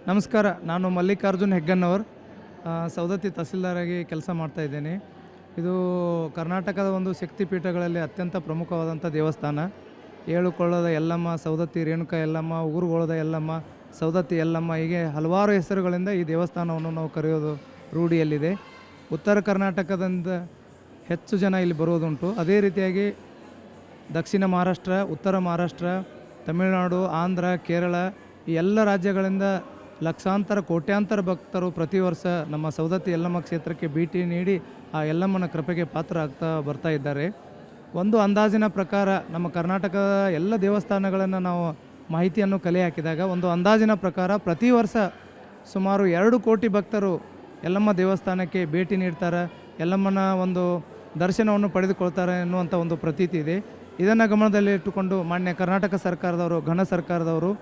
ನಮಸ್ಕಾರ. ನಾನು ಮಲ್ಲಿಕಾರ್ಜುನ್ ಹೆಗ್ಗನ್ನವರ್, ಸವದತ್ತಿ ತಹಸೀಲ್ದಾರಾಗಿ ಕೆಲಸ ಮಾಡ್ತಾಯಿದ್ದೇನೆ. ಇದು ಕರ್ನಾಟಕದ ಒಂದು ಶಕ್ತಿಪೀಠಗಳಲ್ಲಿ ಅತ್ಯಂತ ಪ್ರಮುಖವಾದಂಥ ದೇವಸ್ಥಾನ. ಏಳುಕೊಳ್ಳದ ಯಲ್ಲಮ್ಮ, ಸವದತ್ತಿ ರೇಣುಕಾ ಯಲ್ಲಮ್ಮ, ಉಗುರುಗೊಳದ ಯಲ್ಲಮ್ಮ, ಸವದತ್ತಿ ಯಲ್ಲಮ್ಮ, ಹೀಗೆ ಹಲವಾರು ಹೆಸರುಗಳಿಂದ ಈ ದೇವಸ್ಥಾನವನ್ನು ನಾವು ಕರೆಯೋದು ರೂಢಿಯಲ್ಲಿದೆ. ಉತ್ತರ ಕರ್ನಾಟಕದಿಂದ ಹೆಚ್ಚು ಜನ ಇಲ್ಲಿ ಬರುವುದುಂಟು. ಅದೇ ರೀತಿಯಾಗಿ ದಕ್ಷಿಣ ಮಹಾರಾಷ್ಟ್ರ, ಉತ್ತರ ಮಹಾರಾಷ್ಟ್ರ, ತಮಿಳುನಾಡು, ಆಂಧ್ರ, ಕೇರಳ ಈ ಎಲ್ಲ ರಾಜ್ಯಗಳಿಂದ ಲಕ್ಷಾಂತರ ಕೋಟ್ಯಾಂತರ ಭಕ್ತರು ಪ್ರತಿ ವರ್ಷ ನಮ್ಮ ಸವದತ್ತಿ ಯಲ್ಲಮ್ಮ ಕ್ಷೇತ್ರಕ್ಕೆ ಭೇಟಿ ನೀಡಿ ಆ ಯಲ್ಲಮ್ಮನ ಕೃಪೆಗೆ ಪಾತ್ರ ಬರ್ತಾ ಇದ್ದಾರೆ. ಒಂದು ಅಂದಾಜಿನ ಪ್ರಕಾರ ನಮ್ಮ ಕರ್ನಾಟಕದ ಎಲ್ಲ ದೇವಸ್ಥಾನಗಳನ್ನು ನಾವು ಮಾಹಿತಿಯನ್ನು ಕಲೆ ಹಾಕಿದಾಗ ಒಂದು ಅಂದಾಜಿನ ಪ್ರಕಾರ ಪ್ರತಿ ವರ್ಷ ಸುಮಾರು 2 ಕೋಟಿ ಭಕ್ತರು ಯಲ್ಲಮ್ಮ ದೇವಸ್ಥಾನಕ್ಕೆ ಭೇಟಿ ನೀಡ್ತಾರೆ, ಯಲ್ಲಮ್ಮನ ಒಂದು ದರ್ಶನವನ್ನು ಪಡೆದುಕೊಳ್ತಾರೆ ಎನ್ನುವಂಥ ಒಂದು ಪ್ರತೀತಿ ಇದೆ. ಇದನ್ನು ಗಮನದಲ್ಲಿಟ್ಟುಕೊಂಡು ಮಾನ್ಯ ಕರ್ನಾಟಕ ಸರ್ಕಾರದವರು, ಘನ ಸರ್ಕಾರದವರು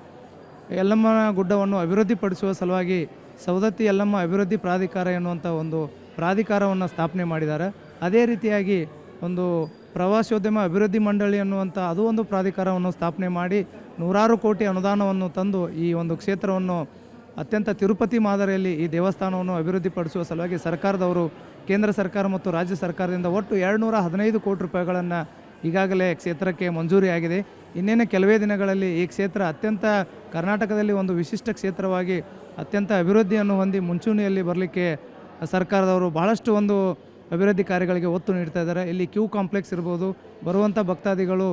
ಯಲ್ಲಮ್ಮನ ಗುಡ್ಡವನ್ನು ಅಭಿವೃದ್ಧಿಪಡಿಸುವ ಸಲುವಾಗಿ ಸವದತ್ತಿ ಯಲ್ಲಮ್ಮ ಅಭಿವೃದ್ಧಿ ಪ್ರಾಧಿಕಾರ ಎನ್ನುವಂಥ ಒಂದು ಪ್ರಾಧಿಕಾರವನ್ನು ಸ್ಥಾಪನೆ ಮಾಡಿದ್ದಾರೆ. ಅದೇ ರೀತಿಯಾಗಿ ಒಂದು ಪ್ರವಾಸೋದ್ಯಮ ಅಭಿವೃದ್ಧಿ ಮಂಡಳಿ ಅನ್ನುವಂಥ ಅದು ಒಂದು ಪ್ರಾಧಿಕಾರವನ್ನು ಸ್ಥಾಪನೆ ಮಾಡಿ 100 ಕೋಟಿ ಅನುದಾನವನ್ನು ತಂದು ಈ ಒಂದು ಕ್ಷೇತ್ರವನ್ನು ಅತ್ಯಂತ ತಿರುಪತಿ ಮಾದರಿಯಲ್ಲಿ ಈ ದೇವಸ್ಥಾನವನ್ನು ಅಭಿವೃದ್ಧಿಪಡಿಸುವ ಸಲುವಾಗಿ ಸರ್ಕಾರದವರು, ಕೇಂದ್ರ ಸರ್ಕಾರ ಮತ್ತು ರಾಜ್ಯ ಸರ್ಕಾರದಿಂದ ಒಟ್ಟು 215 ಕೋಟಿ ರೂಪಾಯಿಗಳನ್ನು ಈಗಾಗಲೇ ಕ್ಷೇತ್ರಕ್ಕೆ ಮಂಜೂರಿಯಾಗಿದೆ. ಇನ್ನೇನು ಕೆಲವೇ ದಿನಗಳಲ್ಲಿ ಈ ಕ್ಷೇತ್ರ ಅತ್ಯಂತ ಕರ್ನಾಟಕದಲ್ಲಿ ಒಂದು ವಿಶಿಷ್ಟ ಕ್ಷೇತ್ರವಾಗಿ ಅತ್ಯಂತ ಅಭಿವೃದ್ಧಿಯನ್ನು ಹೊಂದಿ ಮುಂಚೂಣಿಯಲ್ಲಿ ಬರಲಿಕ್ಕೆ ಸರ್ಕಾರದವರು ಬಹಳಷ್ಟು ಒಂದು ಅಭಿವೃದ್ಧಿ ಕಾರ್ಯಗಳಿಗೆ ಒತ್ತು ನೀಡ್ತಾ ಇದ್ದಾರೆ. ಇಲ್ಲಿ ಕ್ಯೂ ಕಾಂಪ್ಲೆಕ್ಸ್ ಇರ್ಬೋದು, ಬರುವಂಥ ಭಕ್ತಾದಿಗಳು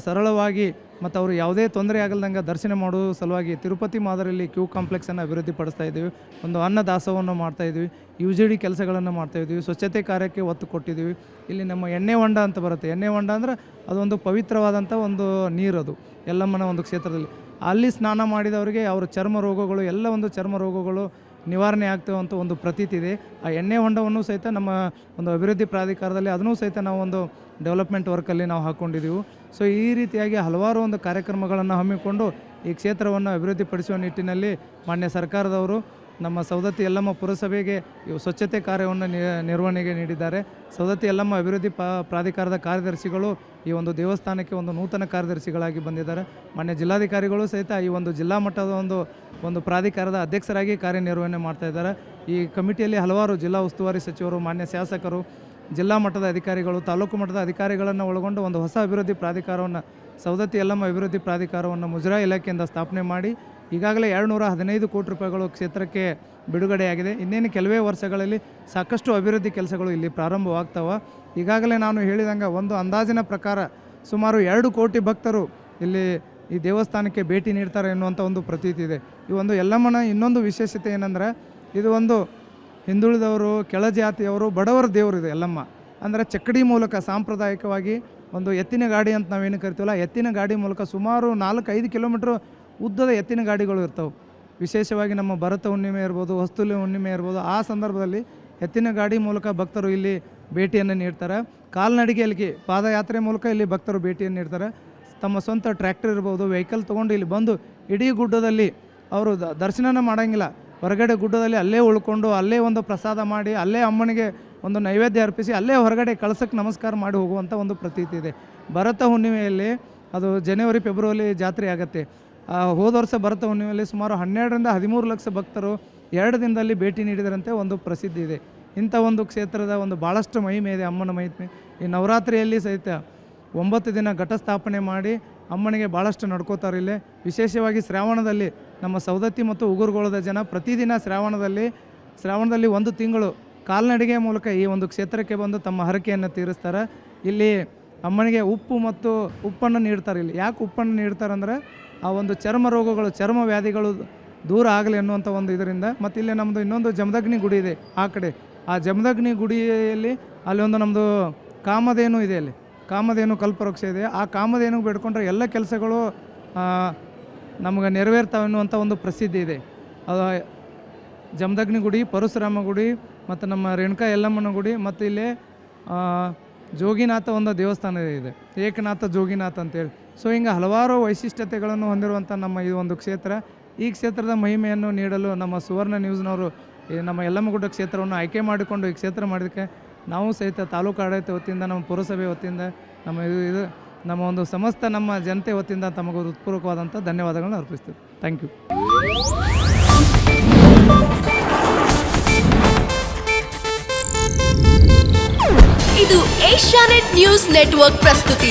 ಸರಳವಾಗಿ ಮತ್ತು ಅವರು ಯಾವುದೇ ತೊಂದರೆ ಆಗಲ್ದಂಗೆ ದರ್ಶನ ಮಾಡುವ ಸಲುವಾಗಿ ತಿರುಪತಿ ಮಾದರಿಯಲ್ಲಿ ಕ್ಯೂ ಕಾಂಪ್ಲೆಕ್ಸನ್ನು ಅಭಿವೃದ್ಧಿಪಡಿಸ್ತಾ ಇದ್ದೀವಿ. ಒಂದು ಅನ್ನದಾಸವನ್ನು ಮಾಡ್ತಾಯಿದ್ವಿ, UGD ಕೆಲಸಗಳನ್ನು ಮಾಡ್ತಾಯಿದ್ವಿ, ಸ್ವಚ್ಛತೆ ಕಾರ್ಯಕ್ಕೆ ಒತ್ತು ಕೊಟ್ಟಿದ್ದೀವಿ. ಇಲ್ಲಿ ನಮ್ಮ ಎಣ್ಣೆ ಹೊಂಡ ಅಂತ ಬರುತ್ತೆ. ಎಣ್ಣೆ ಹೊಂಡ ಅಂದರೆ ಅದೊಂದು ಪವಿತ್ರವಾದಂಥ ಒಂದು ನೀರದು ಯಲ್ಲಮ್ಮನ ಒಂದು ಕ್ಷೇತ್ರದಲ್ಲಿ. ಅಲ್ಲಿ ಸ್ನಾನ ಮಾಡಿದವರಿಗೆ ಅವರ ಚರ್ಮ ರೋಗಗಳು ಎಲ್ಲ ಒಂದು ಚರ್ಮ ರೋಗಗಳು ನಿವಾರಣೆ ಆಗ್ತೇವಂಥ ಒಂದು ಪ್ರತೀತಿ ಇದೆ. ಆ ಎಣ್ಣೆ ಹೊಂಡವನ್ನು ಸಹಿತ ನಮ್ಮ ಒಂದು ಅಭಿವೃದ್ಧಿ ಪ್ರಾಧಿಕಾರದಲ್ಲಿ ಅದನ್ನೂ ಸಹಿತ ನಾವು ಒಂದು ಡೆವಲಪ್ಮೆಂಟ್ ವರ್ಕಲ್ಲಿ ನಾವು ಹಾಕ್ಕೊಂಡಿದ್ದೀವಿ. ಸೊ ಈ ರೀತಿಯಾಗಿ ಹಲವಾರು ಒಂದು ಕಾರ್ಯಕ್ರಮಗಳನ್ನು ಹಮ್ಮಿಕೊಂಡು ಈ ಕ್ಷೇತ್ರವನ್ನು ಅಭಿವೃದ್ಧಿಪಡಿಸುವ ನಿಟ್ಟಿನಲ್ಲಿ ಮಾನ್ಯ ಸರ್ಕಾರದವರು ನಮ್ಮ ಸವದತ್ತಿ ಯಲ್ಲಮ್ಮ ಪುರಸಭೆಗೆ ಸ್ವಚ್ಛತೆ ಕಾರ್ಯವನ್ನು ನಿರ್ವಹಣೆಗೆ ನೀಡಿದ್ದಾರೆ. ಸವದತ್ತಿ ಯಲ್ಲಮ್ಮ ಅಭಿವೃದ್ಧಿ ಪ್ರಾಧಿಕಾರದ ಕಾರ್ಯದರ್ಶಿಗಳು ಈ ಒಂದು ದೇವಸ್ಥಾನಕ್ಕೆ ಒಂದು ನೂತನ ಕಾರ್ಯದರ್ಶಿಗಳಾಗಿ ಬಂದಿದ್ದಾರೆ. ಮಾನ್ಯ ಜಿಲ್ಲಾಧಿಕಾರಿಗಳು ಸಹಿತ ಈ ಒಂದು ಜಿಲ್ಲಾ ಮಟ್ಟದ ಒಂದು ಪ್ರಾಧಿಕಾರದ ಅಧ್ಯಕ್ಷರಾಗಿ ಕಾರ್ಯನಿರ್ವಹಣೆ ಮಾಡ್ತಾ ಇದ್ದಾರೆ. ಈ ಕಮಿಟಿಯಲ್ಲಿ ಹಲವಾರು ಜಿಲ್ಲಾ ಉಸ್ತುವಾರಿ ಸಚಿವರು, ಮಾನ್ಯ ಶಾಸಕರು, ಜಿಲ್ಲಾ ಮಟ್ಟದ ಅಧಿಕಾರಿಗಳು, ತಾಲೂಕು ಮಟ್ಟದ ಅಧಿಕಾರಿಗಳನ್ನು ಒಳಗೊಂಡು ಒಂದು ಹೊಸ ಅಭಿವೃದ್ಧಿ ಪ್ರಾಧಿಕಾರವನ್ನು, ಸವದತ್ತಿ ಯಲ್ಲಮ್ಮ ಅಭಿವೃದ್ಧಿ ಪ್ರಾಧಿಕಾರವನ್ನು ಮುಜರಾಯಿ ಇಲಾಖೆಯಿಂದ ಸ್ಥಾಪನೆ ಮಾಡಿ ಈಗಾಗಲೇ 215 ಕೋಟಿ ರೂಪಾಯಿಗಳು ಕ್ಷೇತ್ರಕ್ಕೆ ಬಿಡುಗಡೆಯಾಗಿದೆ. ಇನ್ನೇನು ಕೆಲವೇ ವರ್ಷಗಳಲ್ಲಿ ಸಾಕಷ್ಟು ಅಭಿವೃದ್ಧಿ ಕೆಲಸಗಳು ಇಲ್ಲಿ ಪ್ರಾರಂಭವಾಗ್ತವೆ. ಈಗಾಗಲೇ ನಾನು ಹೇಳಿದಂಗೆ ಒಂದು ಅಂದಾಜಿನ ಪ್ರಕಾರ ಸುಮಾರು 2 ಕೋಟಿ ಭಕ್ತರು ಇಲ್ಲಿ ಈ ದೇವಸ್ಥಾನಕ್ಕೆ ಭೇಟಿ ನೀಡ್ತಾರೆ ಎನ್ನುವಂಥ ಒಂದು ಪ್ರತೀತಿ ಇದೆ. ಈ ಒಂದು ಯಲ್ಲಮ್ಮನ ಇನ್ನೊಂದು ವಿಶೇಷತೆ ಏನಂದರೆ ಇದು ಒಂದು ಹಿಂದುಳಿದವರು, ಕೆಳಜಾತಿಯವರು, ಬಡವರ ದೇವರು ಇದೆ ಯಲ್ಲಮ್ಮ. ಅಂದರೆ ಚಕ್ಕಡಿ ಮೂಲಕ ಸಾಂಪ್ರದಾಯಿಕವಾಗಿ ಒಂದು ಎತ್ತಿನ ಗಾಡಿ ಅಂತ ನಾವೇನು ಕರಿತೀವಲ್ಲ, ಎತ್ತಿನ ಗಾಡಿ ಮೂಲಕ ಸುಮಾರು 4-5 ಕಿಲೋಮೀಟ್ರ್ ಉದ್ದದ ಎತ್ತಿನ ಗಾಡಿಗಳು ಇರ್ತವೆ. ವಿಶೇಷವಾಗಿ ನಮ್ಮ ಭರತ ಹುಣ್ಣಿಮೆ ಇರ್ಬೋದು, ವಸ್ತುಲಿ ಹುಣ್ಣಿಮೆ ಇರ್ಬೋದು, ಆ ಸಂದರ್ಭದಲ್ಲಿ ಎತ್ತಿನ ಗಾಡಿ ಮೂಲಕ ಭಕ್ತರು ಇಲ್ಲಿ ಭೇಟಿಯನ್ನು ನೀಡ್ತಾರೆ. ಕಾಲ್ನಡಿಗೆಯಲ್ಲಿ ಪಾದಯಾತ್ರೆ ಮೂಲಕ ಇಲ್ಲಿ ಭಕ್ತರು ಭೇಟಿಯನ್ನು ನೀಡ್ತಾರೆ. ತಮ್ಮ ಸ್ವಂತ ಟ್ರ್ಯಾಕ್ಟರ್ ಇರ್ಬೋದು, ವೆಹಿಕಲ್ ತೊಗೊಂಡು ಇಲ್ಲಿ ಬಂದು ಇಡೀ ಗುಡ್ಡದಲ್ಲಿ ಅವರು ದರ್ಶನ ಮಾಡೋಂಗಿಲ್ಲ, ಹೊರಗಡೆ ಗುಡ್ಡದಲ್ಲಿ ಅಲ್ಲೇ ಉಳ್ಕೊಂಡು ಅಲ್ಲೇ ಒಂದು ಪ್ರಸಾದ ಮಾಡಿ ಅಲ್ಲೇ ಅಮ್ಮನಿಗೆ ಒಂದು ನೈವೇದ್ಯ ಅರ್ಪಿಸಿ ಅಲ್ಲೇ ಹೊರಗಡೆ ಕಳಸಕ್ಕೆ ನಮಸ್ಕಾರ ಮಾಡಿ ಹೋಗುವಂಥ ಒಂದು ಪ್ರತೀತಿ ಇದೆ. ಭರತ ಹುಣ್ಣಿಮೆಯಲ್ಲಿ ಅದು ಜನವರಿ ಫೆಬ್ರವರಿ ಜಾತ್ರೆ ಆಗುತ್ತೆ. ಹೋದ ವರ್ಷ ಭರತ ಹುಣ್ಣಿಮೆಯಲ್ಲಿ ಸುಮಾರು 12ರಿಂದ 13 ಲಕ್ಷ ಭಕ್ತರು 2 ದಿನದಲ್ಲಿ ಭೇಟಿ ನೀಡಿದರಂತೆ ಒಂದು ಪ್ರಸಿದ್ಧಿ ಇದೆ. ಇಂಥ ಒಂದು ಕ್ಷೇತ್ರದ ಒಂದು ಭಾಳಷ್ಟು ಮಹಿಮೆ ಇದೆ, ಅಮ್ಮನ ಮಹಿಮೆ. ಈ ನವರಾತ್ರಿಯಲ್ಲಿ ಸಹಿತ 9 ದಿನ ಘಟ ಸ್ಥಾಪನೆ ಮಾಡಿ ಅಮ್ಮನಿಗೆ ಭಾಳಷ್ಟು ನಡ್ಕೋತಾರೆ. ಇಲ್ಲೇ ವಿಶೇಷವಾಗಿ ಶ್ರಾವಣದಲ್ಲಿ ನಮ್ಮ ಸವದತ್ತಿ ಮತ್ತು ಉಗುರುಗೊಳದ ಜನ ಪ್ರತಿದಿನ ಶ್ರಾವಣದಲ್ಲಿ 1 ತಿಂಗಳು ಕಾಲ್ನಡಿಗೆ ಮೂಲಕ ಈ ಒಂದು ಕ್ಷೇತ್ರಕ್ಕೆ ಬಂದು ತಮ್ಮ ಹರಕೆಯನ್ನು ತೀರಿಸ್ತಾರೆ. ಇಲ್ಲಿ ಅಮ್ಮನಿಗೆ ಉಪ್ಪನ್ನು ನೀಡ್ತಾರೆ. ಇಲ್ಲಿ ಯಾಕೆ ಉಪ್ಪನ್ನು ನೀಡ್ತಾರೆ ಅಂದರೆ ಆ ಒಂದು ಚರ್ಮ ರೋಗಗಳು, ಚರ್ಮ ವ್ಯಾಧಿಗಳು ದೂರ ಆಗಲಿ ಅನ್ನುವಂಥ ಒಂದು ಇದರಿಂದ. ಮತ್ತು ಇಲ್ಲಿ ನಮ್ಮದು ಇನ್ನೊಂದು ಜಮದಗ್ನಿ ಗುಡಿ ಇದೆ ಆ ಕಡೆ. ಆ ಜಮದಗ್ನಿ ಗುಡಿಯಲ್ಲಿ ಅಲ್ಲಿ ಒಂದು ನಮ್ಮದು ಕಾಮಧೇನು ಇದೆ, ಅಲ್ಲಿ ಕಾಮಧೇನು ಕಲ್ಪವೃಕ್ಷ ಇದೆ. ಆ ಕಾಮಧೇನು ಬೇಡ್ಕೊಂಡ್ರೆ ಎಲ್ಲ ಕೆಲಸಗಳು ನಮಗೆ ನೆರವೇರ್ತಾವೆ ಅನ್ನುವಂಥ ಒಂದು ಪ್ರಸಿದ್ಧಿ ಇದೆ. ಅದು ಜಮದಗ್ನಿ ಗುಡಿ, ಪರಶುರಾಮ ಗುಡಿ ಮತ್ತು ನಮ್ಮ ರೇಣುಕಾ ಯಲ್ಲಮ್ಮನ ಗುಡಿ ಮತ್ತು ಇಲ್ಲಿ ಜೋಗಿನಾಥ ಒಂದು ದೇವಸ್ಥಾನ ಇದೆ, ಏಕನಾಥ ಜೋಗಿನಾಥ ಅಂತೇಳಿ. ಸೊ ಹಿಂಗೆ ಹಲವಾರು ವೈಶಿಷ್ಟ್ಯತೆಗಳನ್ನು ಹೊಂದಿರುವಂಥ ನಮ್ಮ ಈ ಒಂದು ಕ್ಷೇತ್ರ. ಈ ಕ್ಷೇತ್ರದ ಮಹಿಮೆಯನ್ನು ನೀಡಲು ನಮ್ಮ ಸುವರ್ಣ ನ್ಯೂಸ್ನವರು ನಮ್ಮ ಯಲ್ಲಮ್ಮಗುಡ್ಡ ಕ್ಷೇತ್ರವನ್ನು ಆಯ್ಕೆ ಮಾಡಿಕೊಂಡು ಈ ಕ್ಷೇತ್ರ ಮಾಡೋದಕ್ಕೆ ನಾವು ಸಹಿತ ತಾಲೂಕು ಆಡಳಿತ ವತಿಯಿಂದ, ನಮ್ಮ ಪುರಸಭೆ ವತಿಯಿಂದ, ನಮ್ಮ ಒಂದು ಸಮಸ್ತ ನಮ್ಮ ಜನತೆ ವತಿಯಿಂದ ತಮಗೆ ಹೃತ್ಪೂರ್ವಕವಾದಂಥ ಧನ್ಯವಾದಗಳನ್ನು ಅರ್ಪಿಸ್ತೀವಿ. Thank you. ಇದು ಏಷ್ಯಾನೆಟ್ ನ್ಯೂಸ್ ನೆಟ್ವರ್ಕ್ ಪ್ರಸ್ತುತಿ.